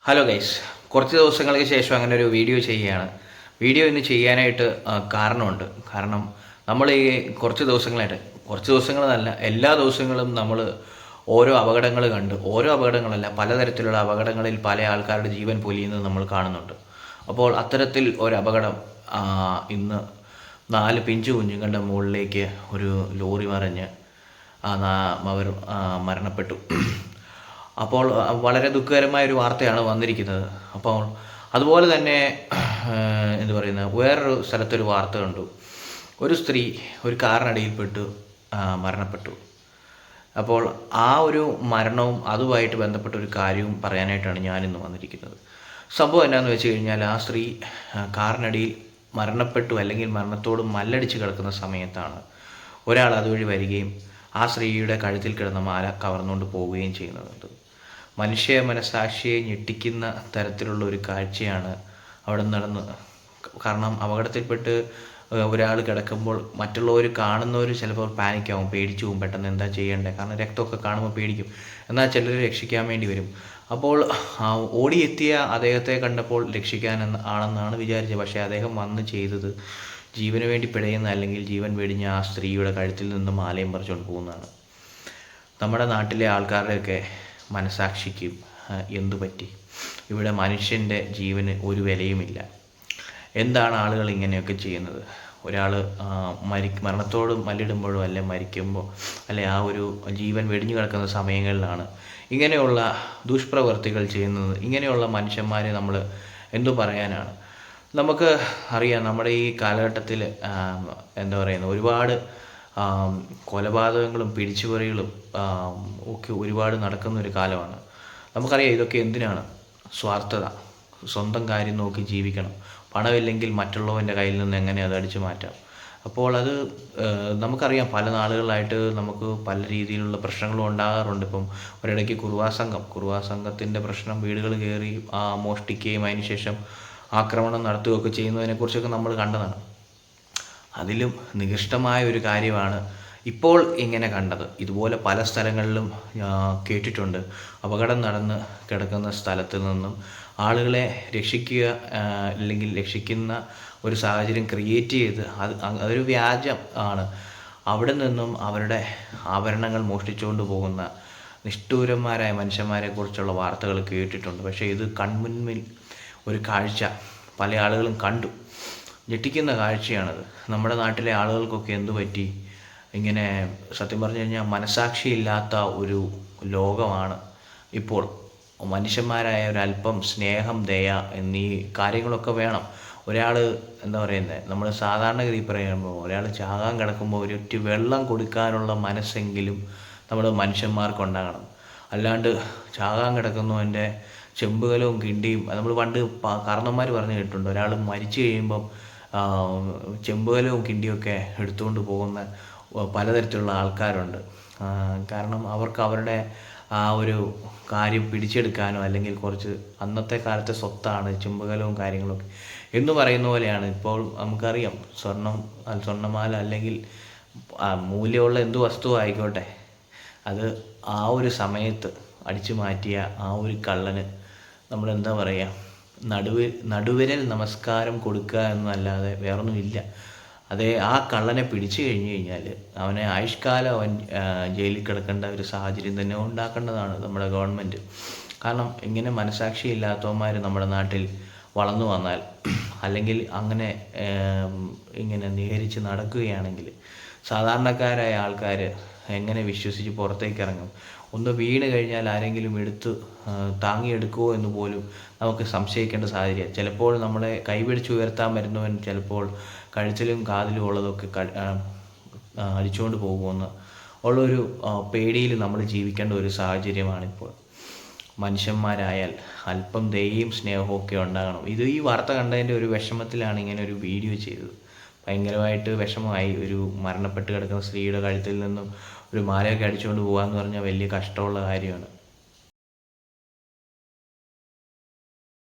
Hello guys, കുറച്ച് ദിവസങ്ങൾക്ക് ശേഷം അങ്ങനെ ഒരു വീഡിയോ ചെയ്യുകയാണ്. വീഡിയോ ഇന്ന് ചെയ്യാനായിട്ട് കാരണമുണ്ട്. കാരണം നമ്മൾ ഈ കുറച്ച് ദിവസങ്ങളല്ല, എല്ലാ ദിവസങ്ങളും നമ്മൾ ഓരോ അപകടങ്ങൾ കണ്ട്, ഓരോ അപകടങ്ങളല്ല, പലതരത്തിലുള്ള അപകടങ്ങളിൽ പല ആൾക്കാരുടെ ജീവൻ പൊലിയുന്നത് നമ്മൾ കാണുന്നുണ്ട്. അപ്പോൾ അത്തരത്തിൽ ഒരു അപകടം ഇന്ന് 4 പിഞ്ചു കുഞ്ഞുങ്ങളുടെ മുകളിലേക്ക് ഒരു ലോറി മറിഞ്ഞ് അവർ മരണപ്പെട്ടു. അപ്പോൾ വളരെ ദുഃഖകരമായ ഒരു വാർത്തയാണ് വന്നിരിക്കുന്നത്. അപ്പോൾ അതുപോലെ തന്നെ എന്ത് പറയുന്ന വേറൊരു സ്ഥലത്തൊരു വാർത്ത കണ്ടു. ഒരു സ്ത്രീ ഒരു കാറിനടിയിൽപ്പെട്ട് മരണപ്പെട്ടു. അപ്പോൾ ആ ഒരു മരണവും അതുമായിട്ട് ബന്ധപ്പെട്ട ഒരു കാര്യവും പറയാനായിട്ടാണ് ഞാനിന്ന് വന്നിരിക്കുന്നത്. സംഭവം എന്താണെന്ന് വെച്ച് കഴിഞ്ഞാൽ, ആ സ്ത്രീ കാറിനടിയിൽ മരണപ്പെട്ടു, അല്ലെങ്കിൽ മരണത്തോട് മല്ലടിച്ച് കിടക്കുന്ന സമയത്താണ് ഒരാൾ അതുവഴി വരികയും ആ സ്ത്രീയുടെ കഴുത്തിൽ കിടന്ന മാല കവർന്നുകൊണ്ട് പോവുകയും ചെയ്യുന്നത്. മനുഷ്യ മനസാക്ഷിയെ ഞെട്ടിക്കുന്ന തരത്തിലുള്ള ഒരു കാഴ്ചയാണ് അവിടെ നടന്നത്. കാരണം അപകടത്തിൽപ്പെട്ട് ഒരാൾ കിടക്കുമ്പോൾ മറ്റുള്ളവർ കാണുന്നവർ ചിലപ്പോൾ പാനിക്കാവും, പേടിച്ചു പോകും, പെട്ടെന്ന് എന്താ ചെയ്യേണ്ടത്. കാരണം രക്തമൊക്കെ കാണുമ്പോൾ പേടിക്കും. എന്നാൽ ചിലർ രക്ഷിക്കാൻ വേണ്ടി വരും. അപ്പോൾ ഓടിയെത്തിയ അദ്ദേഹത്തെ കണ്ടപ്പോൾ രക്ഷിക്കാൻ ആണെന്നാണ് വിചാരിച്ചത്. പക്ഷേ അദ്ദേഹം വന്ന് ചെയ്തത് ജീവന് വേണ്ടി പിടയുന്ന, അല്ലെങ്കിൽ ജീവൻ വെടിഞ്ഞ ആ സ്ത്രീയുടെ കഴുത്തിൽ നിന്ന് മാലയും പറിച്ചുകൊണ്ട് പോകുന്നതാണ്. നമ്മുടെ നാട്ടിലെ ആൾക്കാരുടെയൊക്കെ മനസാക്ഷിക്ക് എന്തു പറ്റി? ഇവിടെ മനുഷ്യൻ്റെ ജീവന് ഒരു വിലയുമില്ല. എന്താണ് ആളുകൾ ഇങ്ങനെയൊക്കെ ചെയ്യുന്നത്? ഒരാൾ മരണത്തോട് മല്ലിടുമ്പോഴോ അല്ലെ മരിക്കുമ്പോൾ അല്ലെ ആ ഒരു ജീവൻ വെടിഞ്ഞു കിടക്കുന്ന സമയങ്ങളിലാണ് ഇങ്ങനെയുള്ള ദുഷ്പ്രവർത്തികൾ ചെയ്യുന്നത്. ഇങ്ങനെയുള്ള മനുഷ്യന്മാരെ നമ്മൾ എന്തു പറയാനാണ്? നമുക്ക് അറിയാം, നമ്മുടെ ഈ കാലഘട്ടത്തിൽ എന്താ പറയുന്നത്, ഒരുപാട് കൊലപാതകങ്ങളും പിടിച്ചുപറികളും ഒക്കെ ഒരുപാട് നടക്കുന്ന ഒരു കാലമാണ്. നമുക്കറിയാം ഇതൊക്കെ എന്തിനാണ്? സ്വാർത്ഥത, സ്വന്തം കാര്യം നോക്കി ജീവിക്കണം. പണമില്ലെങ്കിൽ മറ്റുള്ളവൻ്റെ കയ്യിൽ നിന്ന് എങ്ങനെ അത് അടിച്ചു മാറ്റാം. അപ്പോൾ അത് നമുക്കറിയാം, പല നാളുകളായിട്ട് നമുക്ക് പല രീതിയിലുള്ള പ്രശ്നങ്ങളും ഉണ്ടാകാറുണ്ട്. ഇപ്പം ഒരിടയ്ക്ക് കുറുവാ സംഘത്തിൻ്റെ പ്രശ്നം, വീടുകൾ കയറി മോഷ്ടിക്കുകയും അതിനുശേഷം ആക്രമണം നടത്തുകയൊക്കെ ചെയ്യുന്നതിനെക്കുറിച്ചൊക്കെ നമ്മൾ കണ്ടതാണ്. അതിലും നികൃഷ്ടമായ ഒരു കാര്യമാണ് ഇപ്പോൾ ഇങ്ങനെ കണ്ടത്. ഇതുപോലെ പല സ്ഥലങ്ങളിലും കേട്ടിട്ടുണ്ട്. അപകടം നടന്ന് കിടക്കുന്ന സ്ഥലത്ത് നിന്നും ആളുകളെ രക്ഷിക്കുക, അല്ലെങ്കിൽ രക്ഷിക്കുന്ന ഒരു സാഹചര്യം ക്രിയേറ്റ് ചെയ്ത് അതൊരു വ്യാജം ആണ്. അവിടെ നിന്നും അവരുടെ ആഭരണങ്ങൾ മോഷ്ടിച്ചുകൊണ്ട് പോകുന്ന നിഷ്ഠൂരന്മാരായ മനുഷ്യന്മാരെക്കുറിച്ചുള്ള വാർത്തകൾ കേട്ടിട്ടുണ്ട്. പക്ഷേ ഇത് കൺമുൻപിൽ ഒരു കാഴ്ച പല ആളുകളും കണ്ടു. ഞെട്ടിക്കുന്ന കാഴ്ചയാണത്. നമ്മുടെ നാട്ടിലെ ആളുകൾക്കൊക്കെ എന്തു പറ്റി? ഇങ്ങനെ സത്യം പറഞ്ഞു കഴിഞ്ഞാൽ മനസാക്ഷിയില്ലാത്ത ഒരു ലോകമാണ് ഇപ്പോൾ. മനുഷ്യന്മാരായ ഒരല്പം സ്നേഹം, ദയ എന്നീ കാര്യങ്ങളൊക്കെ വേണം. ഒരാൾ എന്താ പറയുന്നത്, നമ്മൾ സാധാരണഗതി പറയുമ്പോൾ ഒരാൾ ചാകാൻ കിടക്കുമ്പോൾ ഒരൊറ്റ വെള്ളം കൊടുക്കാനുള്ള മനസ്സെങ്കിലും നമ്മൾ മനുഷ്യന്മാർക്കുണ്ടാകണം. അല്ലാണ്ട് ചാകാൻ കിടക്കുന്നവൻ്റെ ചെമ്പുകലവും കിണ്ടിയും, നമ്മൾ പണ്ട് കാരണന്മാർ പറഞ്ഞു കേട്ടിട്ടുണ്ട്, ഒരാൾ മരിച്ചു കഴിയുമ്പം ചെമ്പുകലവും കിണ്ടിയൊക്കെ എടുത്തുകൊണ്ട് പോകുന്ന പലതരത്തിലുള്ള ആൾക്കാരുണ്ട്. കാരണം അവർക്ക് അവരുടെ ആ ഒരു കാര്യം പിടിച്ചെടുക്കാനോ, അല്ലെങ്കിൽ കുറച്ച് അന്നത്തെ കാലത്തെ സ്വത്താണ് ചെമ്പുകലവും കാര്യങ്ങളൊക്കെ എന്ന് പറയുന്ന പോലെയാണ്. ഇപ്പോൾ നമുക്കറിയാം, സ്വർണ്ണമാല അല്ലെങ്കിൽ മൂല്യമുള്ള എന്ത് വസ്തു ആയിക്കോട്ടെ, അത് ആ ഒരു സമയത്ത് അടിച്ചു മാറ്റിയ ആ ഒരു കള്ളന് നമ്മളെന്താ പറയുക, നടുവിരൽ നമസ്കാരം കൊടുക്കുക എന്നല്ലാതെ വേറൊന്നുമില്ല. ആ കള്ളനെ പിടിച്ചു കഴിഞ്ഞു കഴിഞ്ഞാൽ അവനെ ആയുഷ്കാലം അവൻ ജയിലിൽ കിടക്കേണ്ട ഒരു സാഹചര്യം തന്നെ ഉണ്ടാക്കേണ്ടതാണ് നമ്മുടെ ഗവൺമെൻറ്. കാരണം ഇങ്ങനെ മനസാക്ഷി ഇല്ലാത്തവന്മാർ നമ്മുടെ നാട്ടിൽ വളർന്നു വന്നാൽ, അല്ലെങ്കിൽ അങ്ങനെ ഇങ്ങനെ നിഹരിച്ച് നടക്കുകയാണെങ്കിൽ സാധാരണക്കാരായ ആൾക്കാർ എങ്ങനെ വിശ്വസിച്ച് പുറത്തേക്ക് ഇറങ്ങും? ഒന്ന് വീണ് കഴിഞ്ഞാൽ ആരെങ്കിലും എടുത്ത് താങ്ങിയെടുക്കുമോ എന്ന് പോലും നമുക്ക് സംശയിക്കേണ്ട സാഹചര്യം. ചിലപ്പോൾ നമ്മളെ കൈപിടിച്ച് ഉയർത്താൻ വരുന്നവൻ ചിലപ്പോൾ കഴുത്തിലും കാതിലും ഉള്ളതൊക്കെ അടിച്ചുകൊണ്ട് പോകുമെന്ന് ഉള്ളൊരു പേടിയിൽ നമ്മൾ ജീവിക്കേണ്ട ഒരു സാഹചര്യമാണിപ്പോൾ. മനുഷ്യന്മാരായാൽ അല്പം ദയയും സ്നേഹവും ഒക്കെ ഉണ്ടാകണം. ഈ വാർത്ത കണ്ടതിൻ്റെ ഒരു വിഷമത്തിലാണ് ഇങ്ങനെ ഒരു വീഡിയോ ചെയ്തത്. ഭയങ്കരമായിട്ട് വിഷമമായി. ഒരു മരണപ്പെട്ട് കിടക്കുന്ന സ്ത്രീയുടെ കഴുത്തിൽ നിന്നും ഒരു മാലയൊക്കെ അടിച്ചുകൊണ്ട് പോകാമെന്ന് പറഞ്ഞാൽ വലിയ കഷ്ടമുള്ള കാര്യമാണ്.